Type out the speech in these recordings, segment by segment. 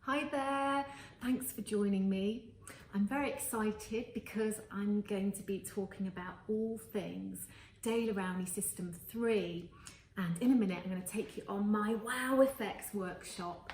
Hi there, thanks for joining me. I'm very excited because I'm going to be talking about all things Daler-Rowney System 3, and in a minute I'm going to take you on my Wow Effects workshop.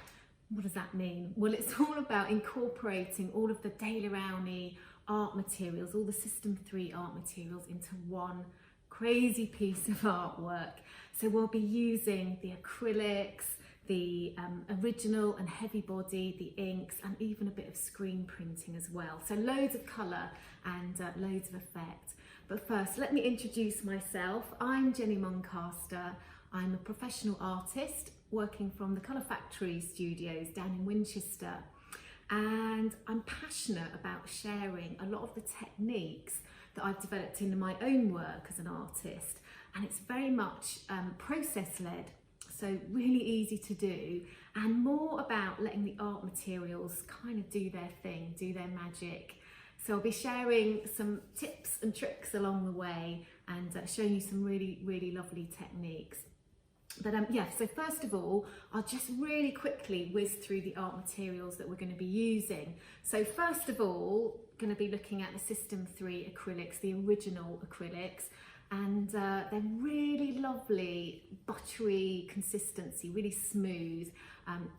What does that mean? Well, it's all about incorporating all of the Daler-Rowney art materials, all the System 3 art materials into one crazy piece of artwork. So we'll be using the acrylics, the original and heavy body, the inks, and even a bit of screen printing as well. So loads of colour and loads of effect. But first, let me introduce myself. I'm Jenny Muncaster. I'm a professional artist working from the Colour Factory studios down in Winchester. And I'm passionate about sharing a lot of the techniques that I've developed in my own work as an artist. And it's very much process-led. So really easy to do, and more about letting the art materials kind of do their thing, do their magic. So I'll be sharing some tips and tricks along the way and showing you some really lovely techniques. But yeah, so first of all, I'll just really quickly whiz through the art materials that we're going to be using. So first of all, going to be looking at the System 3 acrylics, the original acrylics. And they're really lovely, buttery consistency, really smooth.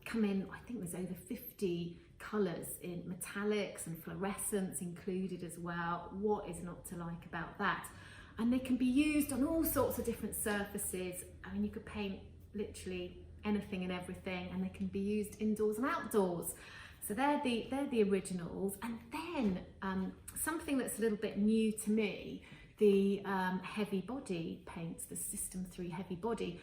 Come in, I think there's over 50 colours in metallics and fluorescents included as well. What is not to like about that? And they can be used on all sorts of different surfaces. I mean, you could paint literally anything and everything, and they can be used indoors and outdoors. So they're the originals. And then something that's a little bit new to me, the heavy body paints, the System 3 heavy body.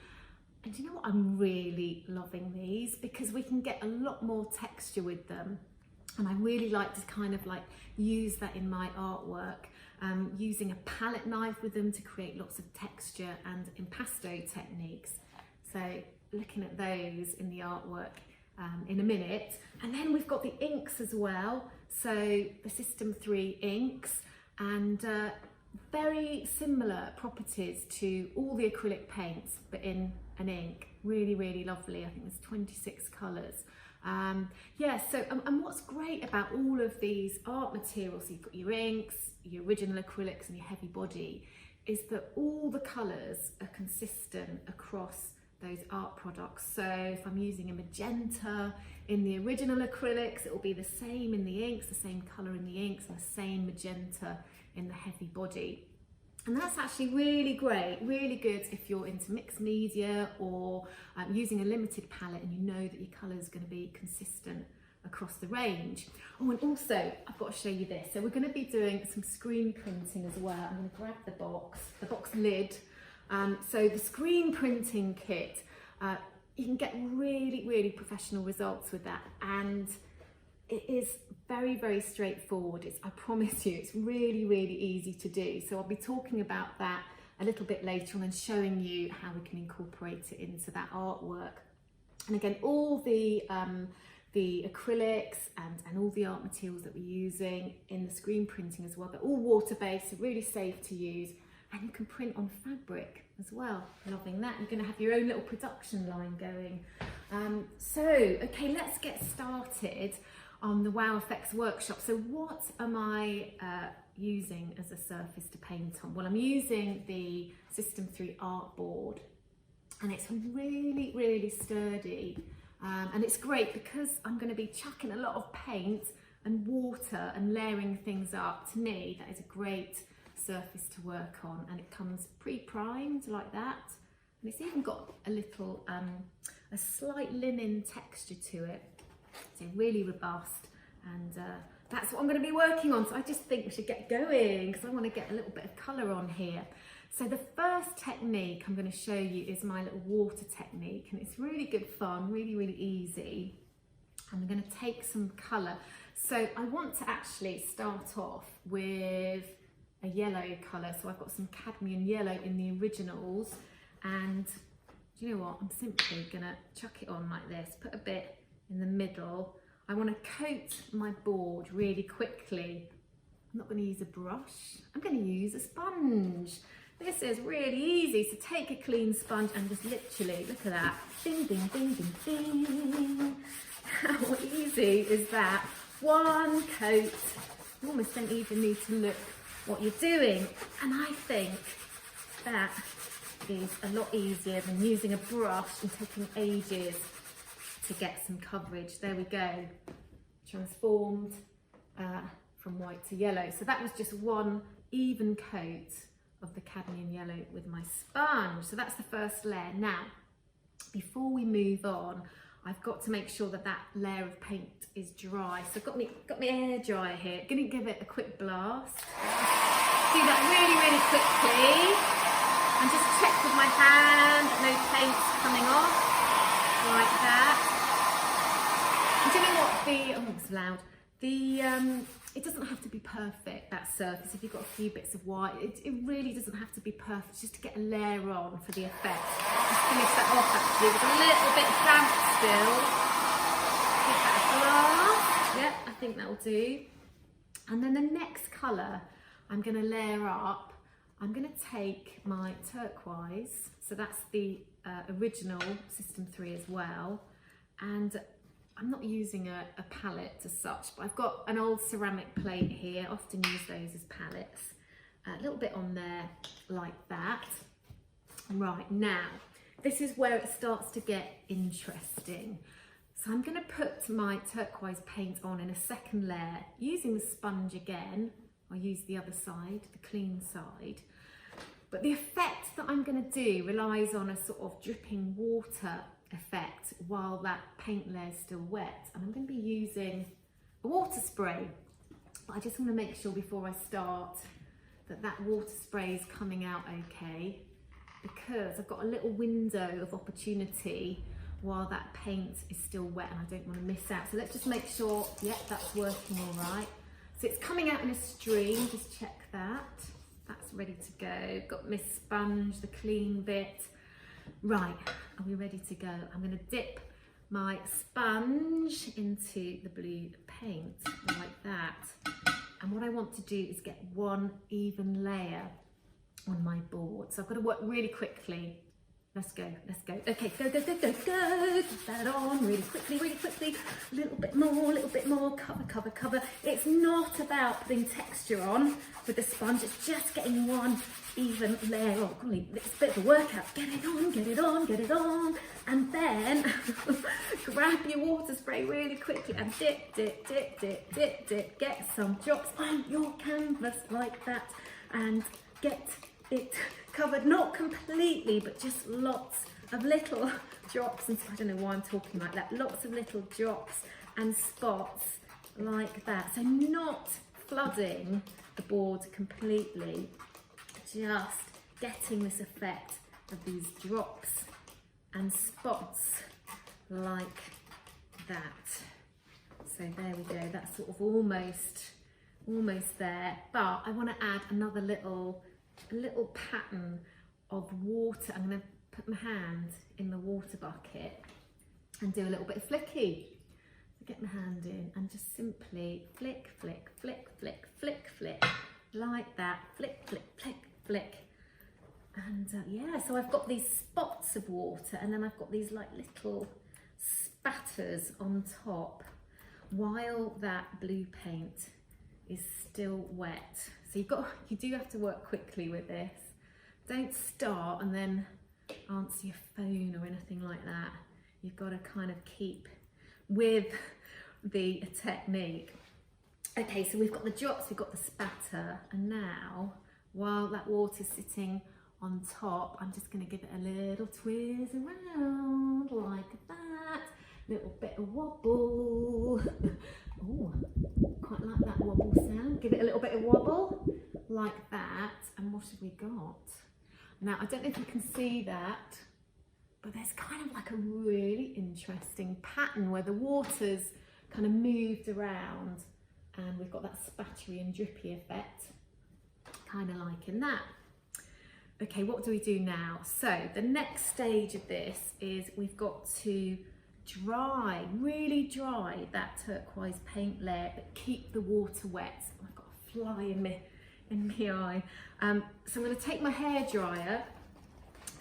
And you know what, I'm really loving these because we can get a lot more texture with them. And I really like to kind of like use that in my artwork, using a palette knife with them to create lots of texture and impasto techniques. So looking at those in the artwork in a minute. And then we've got the inks as well. So the System 3 inks, and very similar properties to all the acrylic paints, but in an ink. Really lovely. I think there's 26 colours. Yeah, so and what's great about all of these art materials, so you've got your inks, your original acrylics and your heavy body, is that all the colours are consistent across those art products. So if I'm using a magenta in the original acrylics, it will be the same in the inks, the same colour in the inks, and the same magenta in the heavy body. And that's actually really great, really good if you're into mixed media or using a limited palette and you know that your colour is going to be consistent across the range. Oh, and also I've got to show you this. So we're going to be doing some screen printing as well. I'm going to grab the box lid. So the screen printing kit, you can get really professional results with that, and it is very straightforward. I promise you, it's really easy to do. So I'll be talking about that a little bit later on and showing you how we can incorporate it into that artwork. And again, all the acrylics and all the art materials that we're using in the screen printing as well, they're all water-based, so really safe to use. And you can print on fabric as well. Loving that. You're going to have your own little production line going. So, okay, let's get started on the Wow Effects workshop. So what am I using as a surface to paint on? Well, I'm using the System 3 art board, and it's really sturdy. And it's great because I'm going to be chucking a lot of paint and water and layering things up. To me, that is a great surface to work on, and it comes pre-primed like that, and it's even got a little a slight linen texture to it, so really robust. And that's what I'm going to be working on. So I just think we should get going because I want to get a little bit of colour on here. So the first technique I'm going to show you is my little water technique, and it's really good fun, really easy. And I'm going to take some colour. So I want to actually start off with a yellow colour. So I've got some cadmium yellow in the originals, and do you know what, I'm simply gonna chuck it on like this, put a bit in the middle. I want to coat my board really quickly. I'm not going to use a brush, I'm going to use a sponge. This is really easy, so take a clean sponge and just literally, look at that, ding ding ding ding ding. How easy easy as that. One coat. You almost don't even need to look what you're doing. And I think that is a lot easier than using a brush and taking ages to get some coverage. There we go. Transformed from white to yellow. So that was just one even coat of the cadmium yellow with my sponge. So that's the first layer. Now, before we move on, I've got to make sure that that layer of paint is dry. So I've got my air dryer here. I'm gonna give it a quick blast. Do that really, really quickly. And just check with my hand that no paint's coming off, like that. And do you know what, it's loud. It doesn't have to be perfect, that surface. If you've got a few bits of white, it really doesn't have to be perfect, just to get a layer on for the effect. Just finish that off actually with a little bit damp still. Give that a blast. Yep, I think that'll do. And then the next colour I'm going to layer up, I'm going to take my turquoise, so that's the original System 3 as well, and I'm not using a palette as such, but I've got an old ceramic plate here. I often use those as palettes. A little bit on there like that. Right, now, this is where it starts to get interesting. So I'm going to put my turquoise paint on in a second layer, using the sponge again. I'll use the other side, the clean side. But the effect that I'm going to do relies on a sort of dripping water effect while that paint layer is still wet, and I'm going to be using a water spray, but I just want to make sure before I start that that water spray is coming out okay, because I've got a little window of opportunity while that paint is still wet and I don't want to miss out. So let's just make sure, yep, that's working all right. So it's coming out in a stream, just check that. That's ready to go. Got my sponge, the clean bit. Right, are we ready to go? I'm going to dip my sponge into the blue paint like that. And what I want to do is get one even layer on my board. So I've got to work really quickly. Let's go, let's go. Okay, go, go, go, go, go. Put that on really quickly, really quickly. A little bit more, cover, cover, cover. It's not about putting texture on with the sponge, it's just getting one even layer. Oh, golly, it's a bit of a workout. Get it on, get it on, get it on. And then grab your water spray really quickly and dip, dip, dip, dip, dip, dip. Get some drops on your canvas like that and get it covered, not completely, but just lots of little drops. And I don't know why I'm talking like that. Lots of little drops and spots like that. So not flooding the board completely, just getting this effect of these drops and spots like that. So there we go, that's sort of almost there, but I want to add another little pattern of water. I'm going to put my hand in the water bucket and do a little bit of flicky. Get my hand in and just simply flick, flick, flick, flick, flick, flick, like that, flick, flick, flick, flick. And yeah, so I've got these spots of water and then I've got these like little spatters on top while that blue paint is still wet. So you do have to work quickly with this. Don't start and then answer your phone or anything like that. You've got to kind of keep with the technique. Okay, so we've got the drops, we've got the spatter, and now while that water's sitting on top, I'm just going to give it a little twist around like that. Little bit of wobble. Oh, quite like that wobble sound. Give it a little bit of wobble like that. And what have we got? Now, I don't know if you can see that, but there's kind of like a really interesting pattern where the water's kind of moved around and we've got that spattery and drippy effect, kind of like in that. Okay, what do we do now? So the next stage of this is we've got to dry, really dry that turquoise paint layer, but keep the water wet. I've got a fly in my eye. So I'm going to take my hairdryer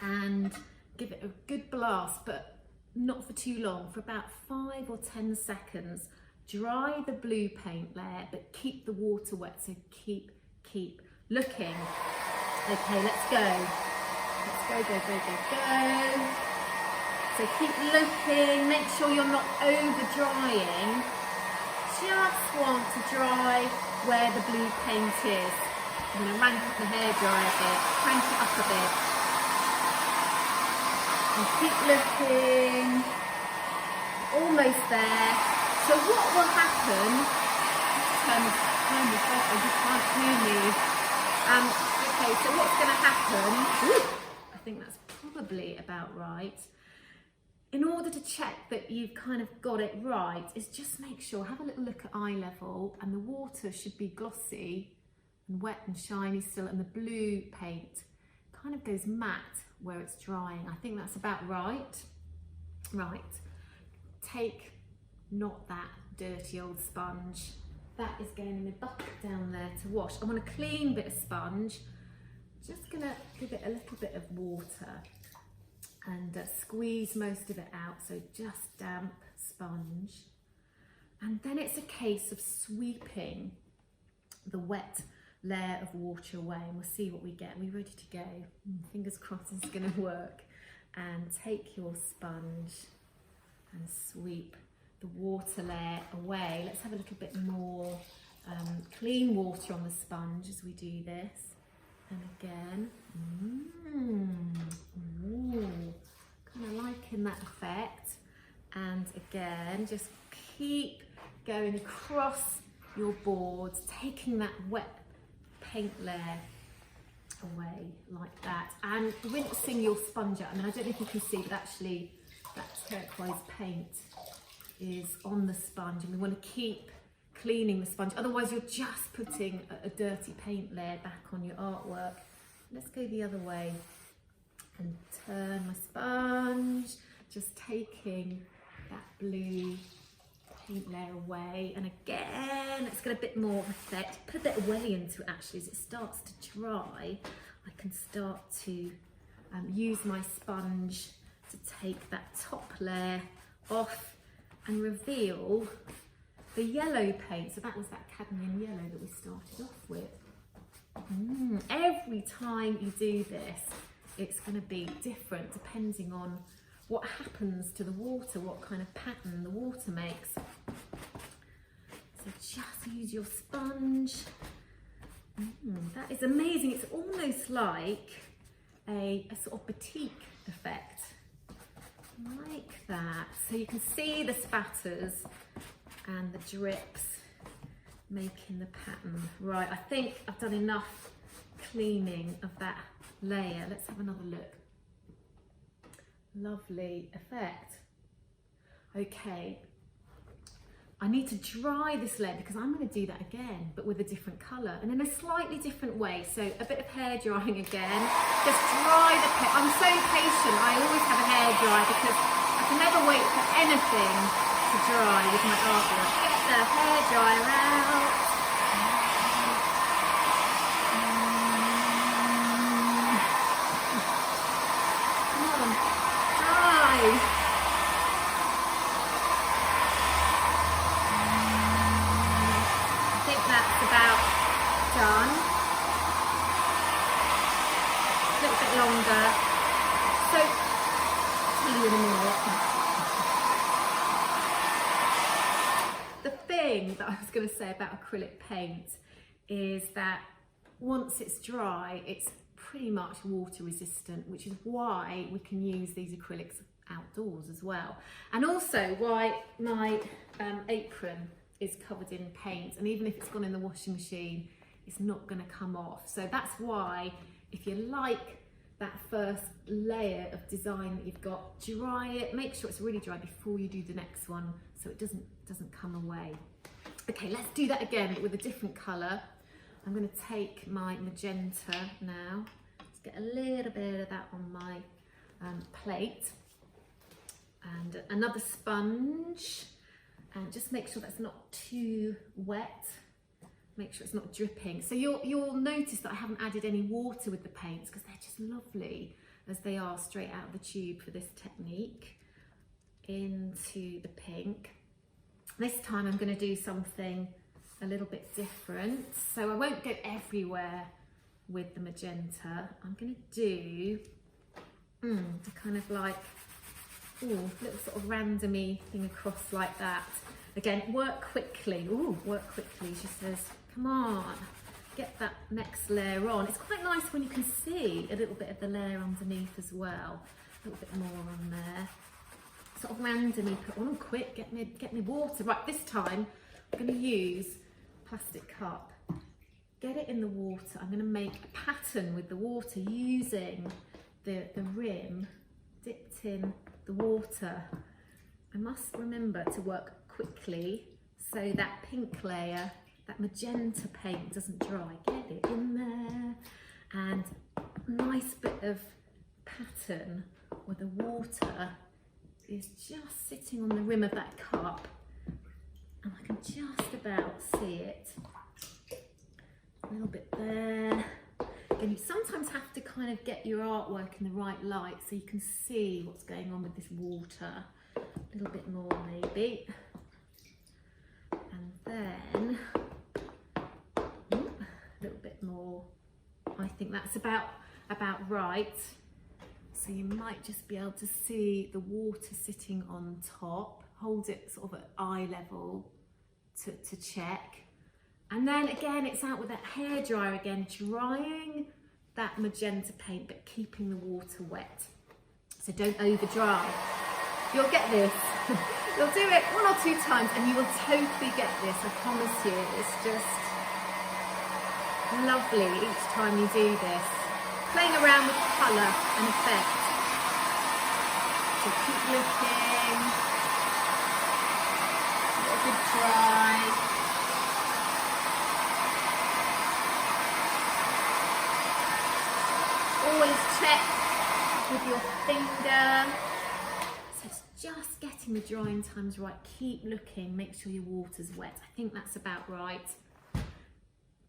and give it a good blast, but not for too long, for about 5 or 10 seconds, dry the blue paint layer, but keep the water wet, so keep looking. Okay, let's go. Let's go. So keep looking, make sure you're not over drying. Just want to dry where the blue paint is. I'm going to rank up the hairdryer a bit, crank it up a bit. And keep looking. Almost there. So what will happen, turn this off, I just can't hear me. Okay, so what's going to happen, I think that's probably about right. In order to check that you've kind of got it right, is just make sure, have a little look at eye level, and the water should be glossy and wet and shiny still, and the blue paint kind of goes matte where it's drying. I think that's about right. Right, take not that dirty old sponge. That is going in the bucket down there to wash. I want a clean bit of sponge. Just gonna give it a little bit of water and squeeze most of it out, so just damp sponge. And then it's a case of sweeping the wet layer of water away, and we'll see what we get. Are we ready to go? Fingers crossed it's gonna work. And take your sponge and sweep the water layer away. Let's have a little bit more clean water on the sponge as we do this. And again, kind of liking that effect. And again, just keep going across your boards, taking that wet paint layer away like that, and rinsing your sponge out. I mean, I don't know if you can see, but actually that turquoise paint is on the sponge, and we want to keep cleaning the sponge, otherwise you're just putting a dirty paint layer back on your artwork. Let's go the other way and turn my sponge, just taking that blue paint layer away, and again let's get a bit more effect, put a bit of welly into it. Actually, as it starts to dry, I can start to use my sponge to take that top layer off and reveal the yellow paint. So that was that cadmium yellow that we started off with. Every time you do this, it's going to be different depending on what happens to the water, what kind of pattern the water makes. So just use your sponge. That is amazing. It's almost like a sort of batik effect, like that. So you can see the spatters and the drips making the pattern. Right, I think I've done enough cleaning of that layer. Let's have another look. Lovely effect. Okay, I need to dry this layer because I'm going to do that again, but with a different colour and in a slightly different way. So a bit of hair drying again. Just dry the paint. I'm so patient. I always have a hair dryer because I can never wait for anything to dry with my artwork. Get the hair dryer out. Come on, dry. That's about done. A little bit longer. So, I'll tell you in a minute. The thing that I was going to say about acrylic paint is that once it's dry, it's pretty much water resistant, which is why we can use these acrylics outdoors as well. And also why my apron is covered in paint, and even if it's gone in the washing machine, it's not going to come off. So that's why, if you like that first layer of design that you've got, dry it, make sure it's really dry before you do the next one so it doesn't come away. Okay, let's do that again with a different colour. I'm going to take my magenta now, just get a little bit of that on my plate, and another sponge. And just make sure that's not too wet. Make sure it's not dripping. So you'll notice that I haven't added any water with the paints because they're just lovely as they are straight out of the tube for this technique. Into the pink. This time I'm going to do something a little bit different. So I won't go everywhere with the magenta. I'm going to do the kind of like, little sort of randomy thing across like that. Again, work quickly. Work quickly. She says, come on, get that next layer on. It's quite nice when you can see a little bit of the layer underneath as well. A little bit more on there. Sort of randomly put on, quick, get me water. Right, this time I'm going to use plastic cup. Get it in the water. I'm going to make a pattern with the water using the rim dipped in the water. I must remember to work quickly so that pink layer, that magenta paint doesn't dry. Get it in there, and a nice bit of pattern where the water is just sitting on the rim of that cup, and I can just about see it. A little bit there. And you sometimes have to kind of get your artwork in the right light so you can see what's going on with this water. A little bit more maybe. And then a little bit more. I think that's about right. So you might just be able to see the water sitting on top. Hold it sort of at eye level to check. And then again, it's out with that hairdryer again, drying that magenta paint, but keeping the water wet. So don't over dry. You'll get this. You'll do it 1 or 2 times and you will totally get this, I promise you. It's just lovely each time you do this. Playing around with colour and effect. So keep looking. Let it dry. Always check with your finger. So it's just getting the drying times right. Keep looking, make sure your water's wet. I think that's about right.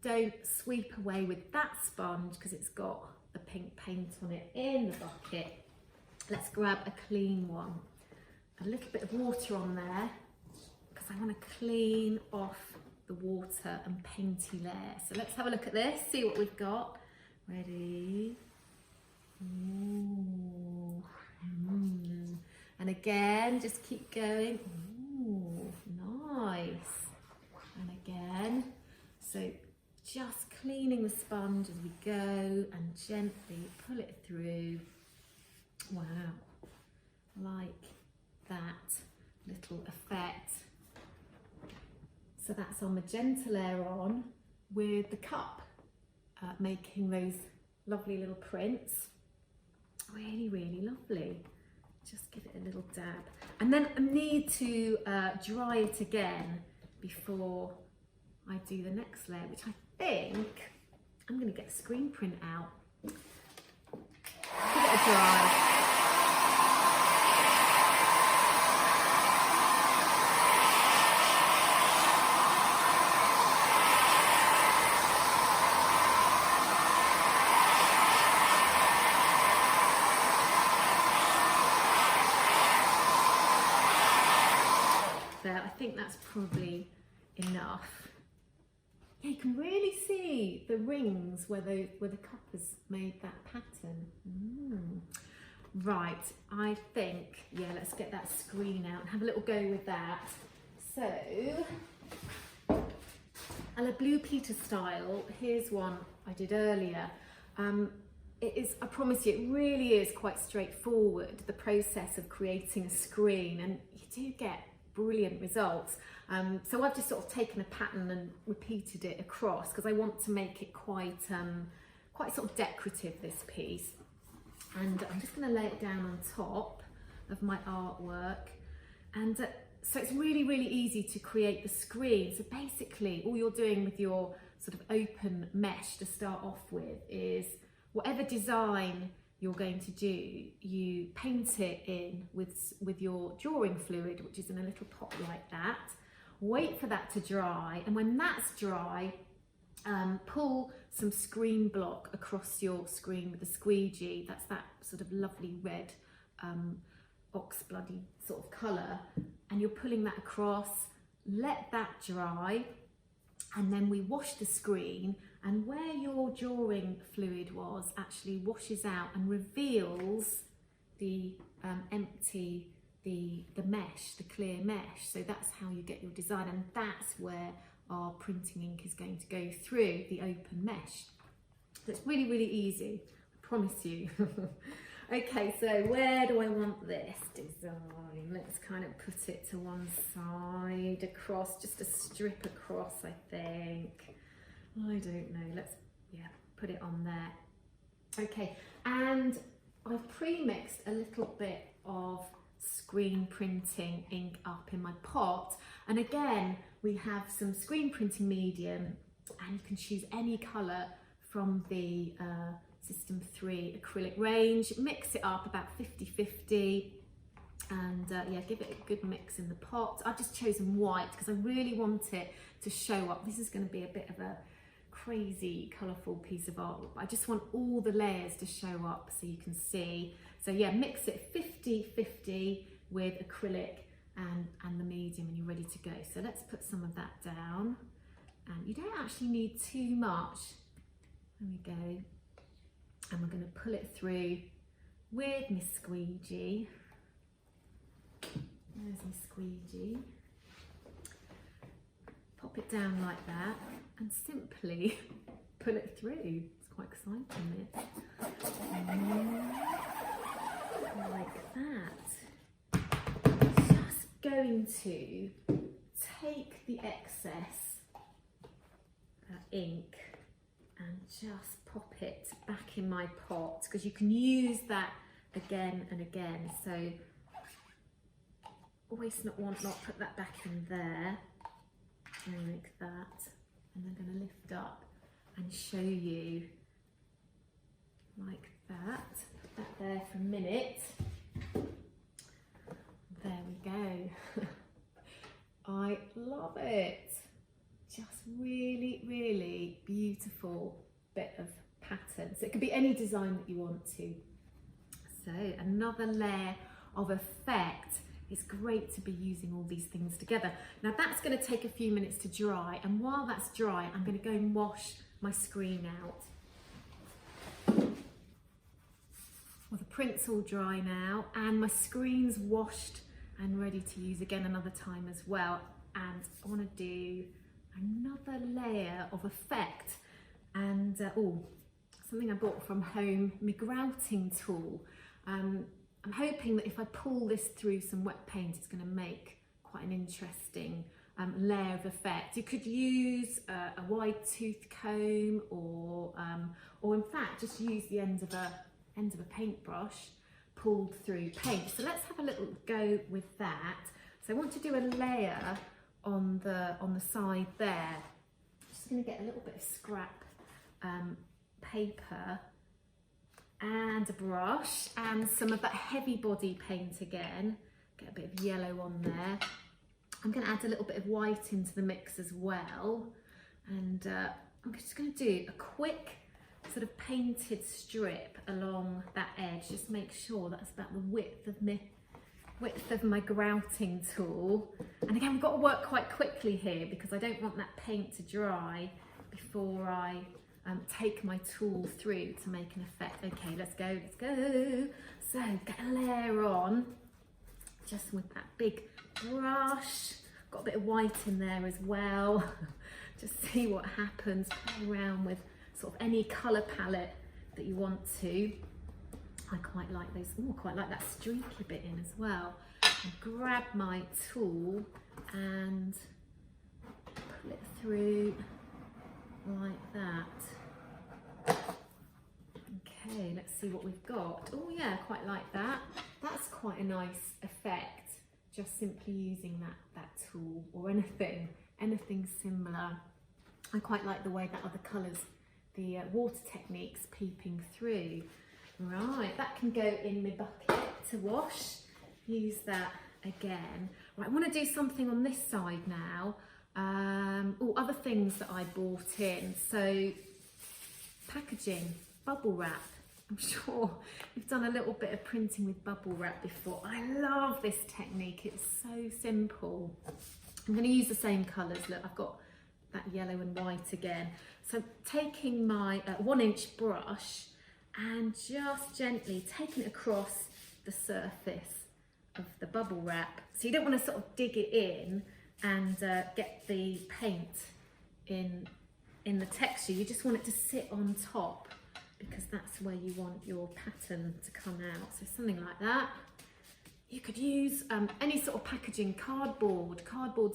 Don't sweep away with that sponge because it's got the pink paint on it in the bucket. Let's grab a clean one. A little bit of water on there because I want to clean off the water and painty layer. So let's have a look at this, see what we've got. Ready? Ooh. And again, just keep going. Ooh, nice. And again. So just cleaning the sponge as we go and gently pull it through. Wow. Like that little effect. So that's our magenta layer on with the cup, making those lovely little prints. Really, really lovely. Just give it a little dab. And then I need to dry it again before I do the next layer, which I think I'm going to get a screen print out. Give it a dry. I think that's probably enough. Yeah, you can really see the rings where the cup has made that pattern. Right, I think, yeah, let's get that screen out and have a little go with that. So, a la Blue Peter style, here's one I did earlier. It is, I promise you, it really is quite straightforward, the process of creating a screen, and you do get brilliant results. So I've just sort of taken a pattern and repeated it across because I want to make it quite sort of decorative, this piece. And I'm just going to lay it down on top of my artwork. And so it's really, really easy to create the screen. So basically all you're doing with your sort of open mesh to start off with is whatever design you're going to do, you paint it in with your drawing fluid, which is in a little pot like that. Wait for that to dry, and when that's dry, pull some screen block across your screen with a squeegee. That's that sort of lovely red ox bloody sort of colour, and you're pulling that across. let that dry, and then we wash the screen, and where your drawing fluid was actually washes out and reveals the the mesh, the clear mesh. So that's how you get your design, and that's where our printing ink is going to go through the open mesh. So it's really, really easy, I promise you. Okay, so where do I want this design? Let's kind of put it to one side, across, just a strip across, I think. I don't know, let's, yeah, put it on there. Okay, and I've pre-mixed a little bit of screen printing ink up in my pot. And again, we have some screen printing medium, and you can choose any colour from the System3 acrylic range. Mix it up about 50-50, and yeah, give it a good mix in the pot. I've just chosen white because I really want it to show up. This is going to be a bit of a crazy colourful piece of art, but I just want all the layers to show up so you can see. So yeah, mix it 50-50 with acrylic and the medium, and you're ready to go. So let's put some of that down, and you don't actually need too much. There we go. And we're going to pull it through with my squeegee. There's my squeegee. Pop it down like that and simply pull it through. It's quite exciting, this. Like that. Just going to take the excess ink and just pop it back in my pot, because you can use that again and again. So always not put that back in there, like that, and I'm going to lift up and show you like that. Put that there for a minute. There we go. I love it. Just really, really beautiful bit of pattern. So it could be any design that you want to. So another layer of effect. It's great to be using all these things together. Now that's going to take a few minutes to dry, and while that's dry, I'm going to go and wash my screen out. Well, the print's all dry now, and my screen's washed and ready to use again another time as well. And I want to do another layer of effect, and oh, something I bought from home, my grouting tool. I'm hoping that if I pull this through some wet paint, it's going to make quite an interesting layer of effect. You could use a wide tooth comb, or in fact just use the end of a paintbrush pulled through paint. So let's have a little go with that. So I want to do a layer on the side there. I'm just going to get a little bit of scrap paper and a brush and some of that heavy body paint again. Get a bit of yellow on there. I'm going to add a little bit of white into the mix as well, and I'm just going to do a quick sort of painted strip along that edge. Just make sure that's about the width of my grouting tool. And again, we've got to work quite quickly here because I don't want that paint to dry before I take my tool through to make an effect. Okay, let's go. So get a layer on just with that big brush. Got a bit of white in there as well. Just see what happens. Play around with sort of any colour palette that you want to. I quite like those. Oh, I quite like that streaky bit in as well. And grab my tool and pull it through like that. Okay, let's see what we've got. Oh yeah, I quite like that. That's quite a nice effect, just simply using that tool, or anything similar. I quite like the way that other colours, the water techniques peeping through. Right, that can go in my bucket to wash. Use that again. Right, I want to do something on this side now. Oh, other things that I bought in. So packaging, bubble wrap. I'm sure you've done a little bit of printing with bubble wrap before. I love this technique. It's so simple. I'm going to use the same colours. Look, I've got that yellow and white again. So taking my 1-inch brush and just gently taking it across the surface of the bubble wrap. So you don't want to sort of dig it in and get the paint in the texture. You just want it to sit on top because that's where you want your pattern to come out. So something like that. You could use any sort of packaging, cardboard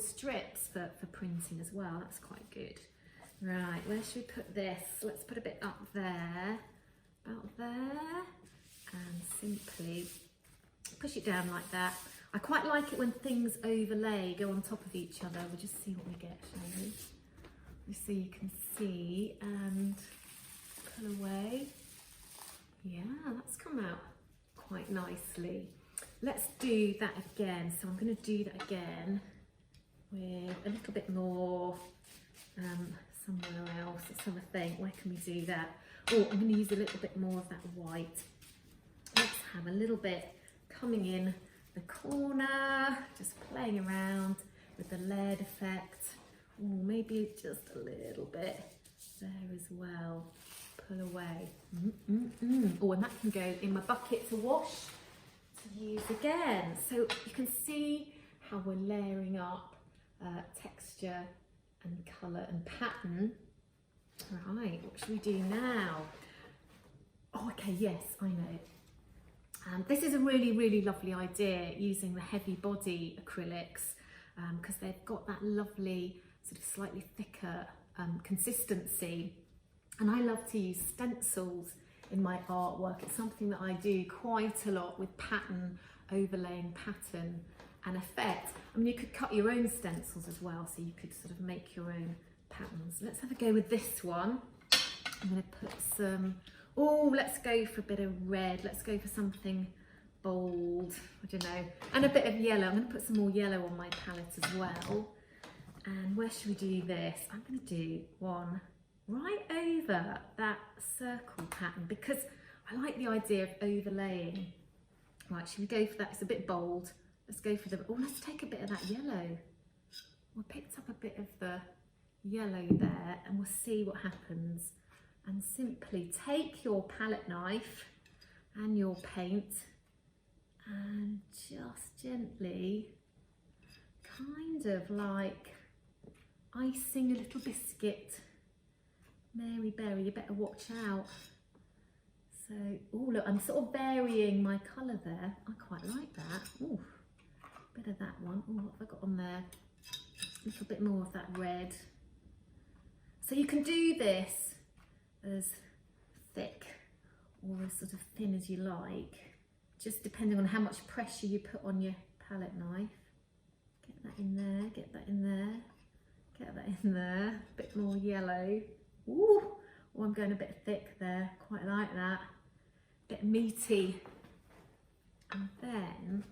strips for printing as well. That's quite good. Right, where should we put this? Let's put a bit up there, about there, and simply push it down like that. I quite like it when things overlay, go on top of each other. We'll just see what we get, shall we? Just so you can see and pull away. Yeah, that's come out quite nicely. Let's do that again. So I'm going to do that again with a little bit more somewhere else. Let's have a think. Where can we do that? Oh, I'm going to use a little bit more of that white. Let's have a little bit coming in the corner, just playing around with the lead effect. Oh, maybe just a little bit there as well. Pull away. Oh, and that can go in my bucket to wash, to use again. So you can see how we're layering up texture and colour and pattern. Right, what should we do now? Oh, okay, yes, I know. This is a really lovely idea, using the heavy body acrylics, because they've got that lovely sort of slightly thicker consistency. And I love to use stencils in my artwork. It's something that I do quite a lot with pattern, overlaying pattern and effect. I mean, you could cut your own stencils as well, so you could sort of make your own patterns. Let's have a go with this one. I'm going to put some, oh, let's go for a bit of red. Let's go for something bold, I don't know, and a bit of yellow. I'm going to put some more yellow on my palette as well. And where should we do this? I'm going to do one right over that circle pattern because I like the idea of overlaying. Right, should we go for that? It's a bit bold. Let's go for the, oh, let's take a bit of that yellow. We picked up a bit of the yellow there and we'll see what happens. And simply take your palette knife and your paint and just gently, kind of like icing a little biscuit. Mary Berry, you better watch out. So, oh look, I'm sort of varying my colour there. I quite like that. Ooh, bit of that one. Oh, what have I got on there? A little bit more of that red. So you can do this as thick or as sort of thin as you like, just depending on how much pressure you put on your palette knife. Get that in there, get that in there, get that in there. A bit more yellow. Ooh, oh, I'm going a bit thick there, quite like that. Bit meaty. And then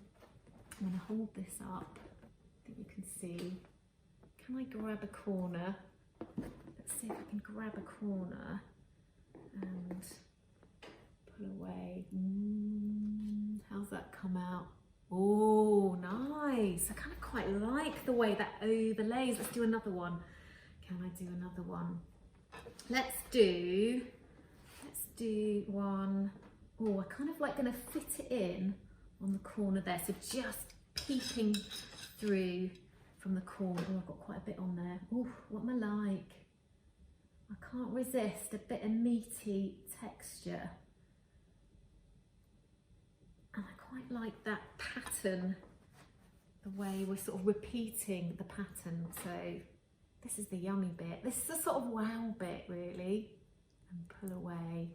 I'm going to hold this up. I think you can see. Can I grab a corner? Let's see if I can grab a corner and pull away. How's that come out? Oh, nice. I kind of quite like the way that overlays. Let's do another one. Can I do another one? Let's do one. Oh, I kind of like going to fit it in on the corner there. So just peeping through from the corner. Oh, I've got quite a bit on there. Oh, what am I like? I can't resist a bit of meaty texture. And I quite like that pattern, the way we're sort of repeating the pattern. So this is the yummy bit. This is the sort of wow bit, really. And pull away.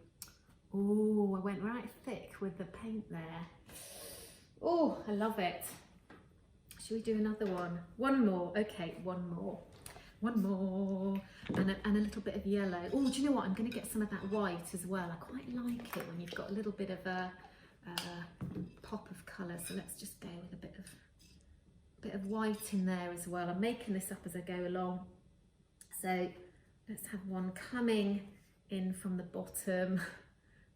Oh, I went right thick with the paint there. Oh, I love it. Should we do another one? One more. Okay, one more. One more. And a little bit of yellow. Oh, do you know what? I'm going to get some of that white as well. I quite like it when you've got a little bit of a pop of colour. So let's just go with a bit of white in there as well. I'm making this up as I go along. So let's have one coming in from the bottom.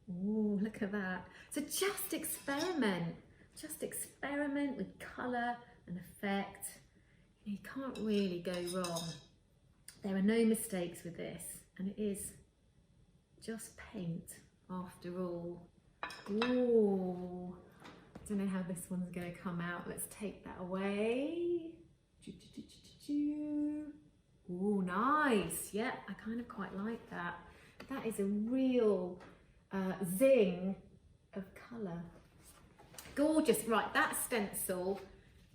Ooh, look at that. So just experiment with colour and effect. You can't really go wrong. There are no mistakes with this, and it is just paint after all. Ooh, I don't know how this one's going to come out. Let's take that away. Ooh, nice. Yeah, I kind of quite like that. That is a real zing of colour. Gorgeous. Right, that stencil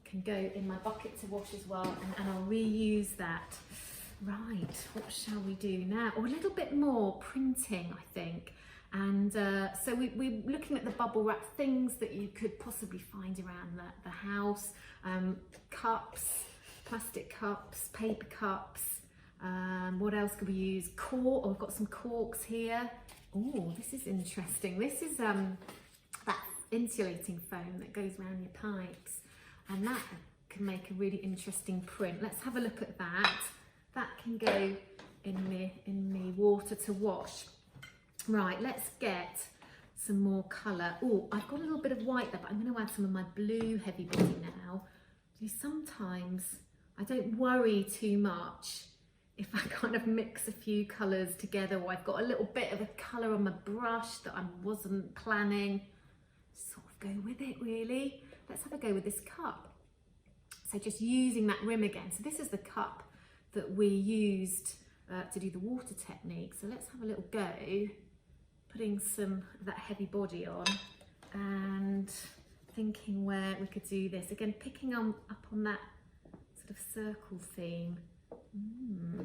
can go in my bucket to wash as well, and I'll reuse that. Right, what shall we do now? Oh, a little bit more printing, I think. And so we're looking at the bubble wrap, things that you could possibly find around the house. Cups, plastic cups, paper cups. What else could we use? Cork. Oh, I've got some corks here. Oh, this is interesting. This is that insulating foam that goes around your pipes, and that can make a really interesting print. Let's have a look at that. That can go in the water to wash. Right, let's get some more colour. Oh, I've got a little bit of white there, but I'm going to add some of my blue heavy body now. So sometimes I don't worry too much if I kind of mix a few colours together, or I've got a little bit of a colour on my brush that I wasn't planning. Sort of go with it, really. Let's have a go with this cup. So just using that rim again. So this is the cup that we used to do the water technique. So let's have a little go, putting some of that heavy body on and thinking where we could do this. Again, picking up on that sort of circle theme.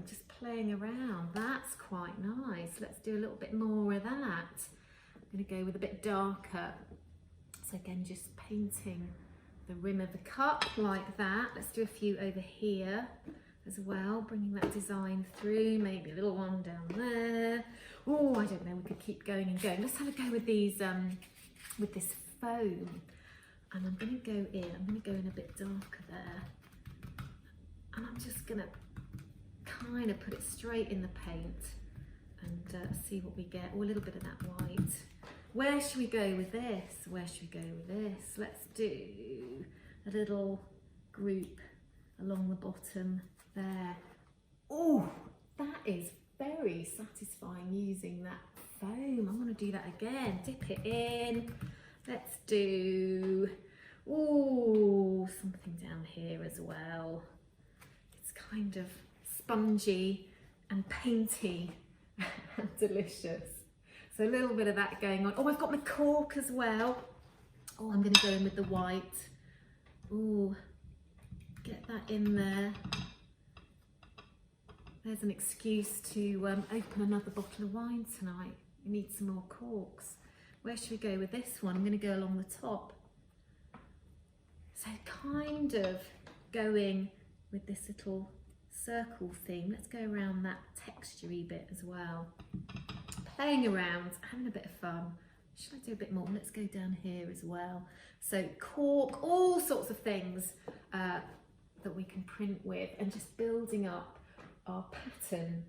Just playing around. That's quite nice. Let's do a little bit more of that. I'm going to go with a bit darker. So again, just painting the rim of the cup like that. Let's do a few over here as well, bringing that design through, maybe a little one down there. Oh, I don't know, we could keep going and going. Let's have a go with these, with this foam. And I'm going to go in a bit darker there. And I'm just going to kind of put it straight in the paint and see what we get. Oh, a little bit of that white. Where should we go with this? Where should we go with this? Let's do a little group along the bottom there. Oh, that is very satisfying using that foam. I want to do that again. Dip it in. Let's do, oh, something down here as well. It's kind of spongy and painty and delicious. So a little bit of that going on. Oh, I've got my cork as well. Oh, I'm going to go in with the white. Oh, get that in there. There's an excuse to open another bottle of wine tonight. We need some more corks. Where should we go with this one? I'm going to go along the top. So kind of going with this little circle theme. Let's go around that texture-y bit as well. Playing around, having a bit of fun. Should I do a bit more? Let's go down here as well. So cork, all sorts of things that we can print with, and just building up our pattern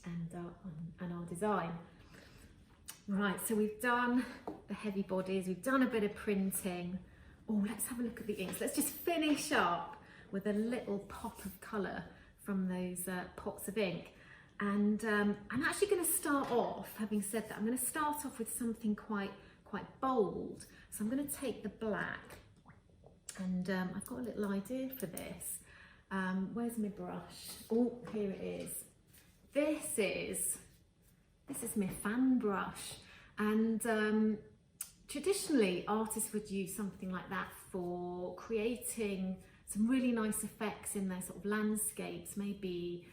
and our design. Right, so we've done the heavy bodies, we've done a bit of printing. Oh, let's have a look at the inks. Let's just finish up with a little pop of colour from those pots of ink. And I'm actually going to start off, having said that, I'm going to start off with something quite bold. So I'm going to take the black, and I've got a little idea for this. Where's my brush? Oh, here it is. This is my fan brush, and traditionally artists would use something like that for creating some really nice effects in their sort of landscapes, maybe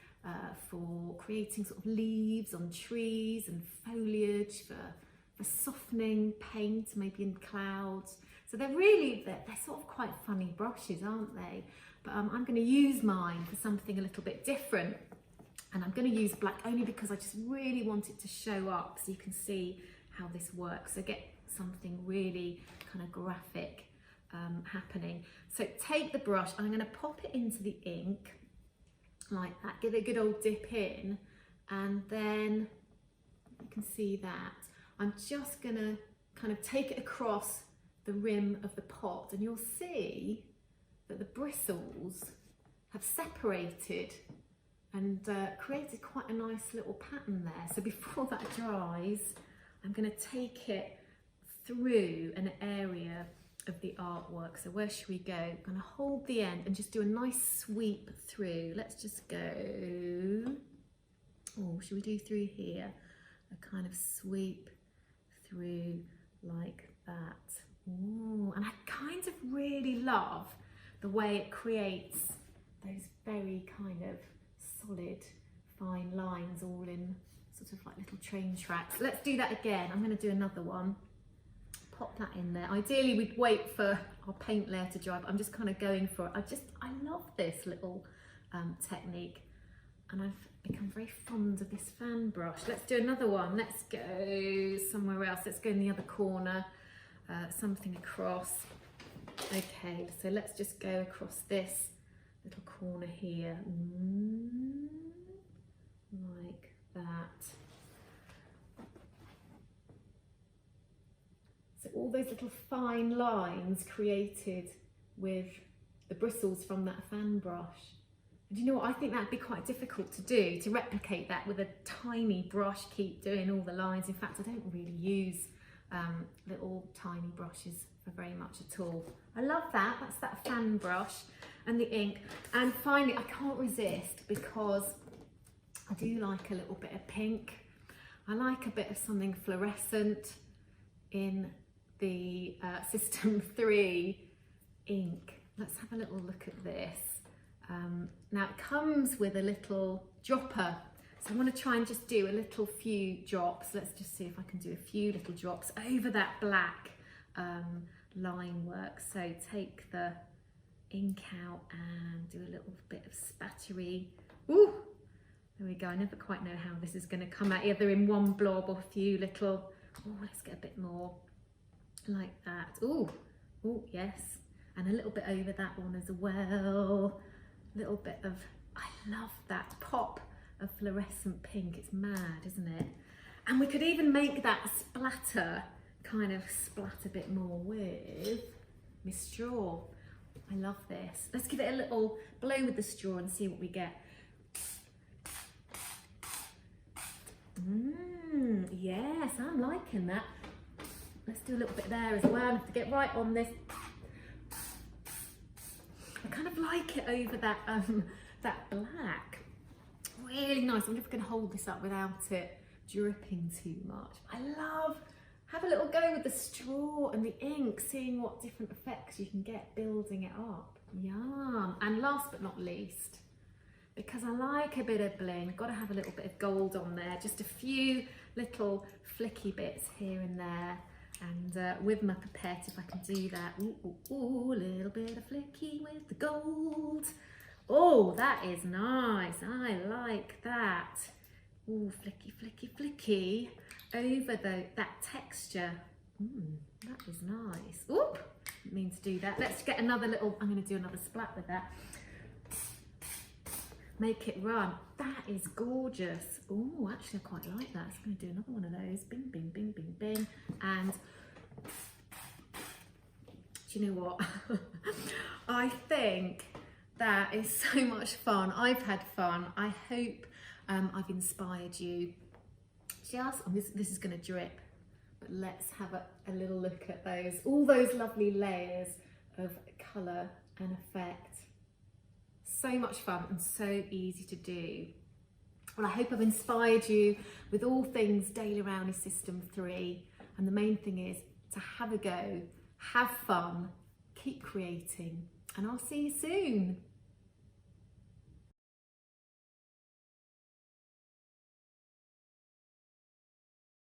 for creating sort of leaves on trees and foliage, for softening paint, maybe in clouds. So they're sort of quite funny brushes, aren't they? But I'm going to use mine for something a little bit different, and I'm going to use black only because I just really want it to show up so you can see how this works. So get something really kind of graphic happening. So take the brush, and I'm going to pop it into the ink like that, give it a good old dip in, and then you can see that I'm just going to kind of take it across the rim of the pot, and you'll see that the bristles have separated and created quite a nice little pattern there. So before that dries, I'm going to take it through an area of the artwork. So where should we go? I'm going to hold the end and just do a nice sweep through. Let's just go, oh, should we do through here? A kind of sweep through like that. Ooh, and I kind of really love the way it creates those very kind of solid fine lines all in sort of like little train tracks. Let's do that again. I'm going to do another one. Pop that in there. Ideally we'd wait for our paint layer to dry, but I'm just kind of going for it. I love this little technique, and I've become very fond of this fan brush. Let's do another one. Let's go somewhere else. Let's go in the other corner, something across. Okay, so let's just go across this little corner here, like that. So all those little fine lines created with the bristles from that fan brush. And you know what, I think that'd be quite difficult to do, to replicate that with a tiny brush, keep doing all the lines. In fact, I don't really use little tiny brushes for very much at all. I love that, that's that fan brush and the ink. And finally, I can't resist, because I do like a little bit of pink. I like a bit of something fluorescent in the System 3 ink. Let's have a little look at this. Now it comes with a little dropper, so I'm going to try and just do a little few drops. Let's just see if I can do a few little drops over that black line work. So take the ink out and do a little bit of spattery. Ooh, there we go. I never quite know how this is going to come out, either in one blob or a few little. Oh, let's get a bit more like that. Oh, oh yes, and a little bit over that one as well. A little bit of, I love that pop of fluorescent pink. It's mad, isn't it? And we could even make that splatter, kind of splat a bit more with my straw. I love this. Let's give it a little blow with the straw and see what we get. Yes, I'm liking that. Let's do a little bit there as well. I have to get right on this. I kind of like it over that that black. Really nice. I wonder if I can hold this up without it dripping too much. I love, have a little go with the straw and the ink, seeing what different effects you can get building it up. Yum. And last but not least, because I like a bit of bling, I've got to have a little bit of gold on there, just a few little flicky bits here and there. And with my pipette, if I can do that, ooh, ooh, ooh, a little bit of flicky with the gold. Oh, that is nice. I like that. Ooh, flicky, flicky, flicky over that texture. That is nice. Oop, didn't mean to do that. Let's get another little, I'm going to do another splat with that. Make it run. That is gorgeous. Oh, actually I quite like that. So I'm going to do another one of those. Bing, bing, bing, bing, bing. And do you know what? I think that is so much fun. I've had fun. I hope I've inspired you. Just, this is going to drip, but let's have a little look at those, all those lovely layers of colour and effect. So much fun and so easy to do. Well, I hope I've inspired you with all things Daler-Rowney System 3. And the main thing is to have a go, have fun, keep creating, and I'll see you soon.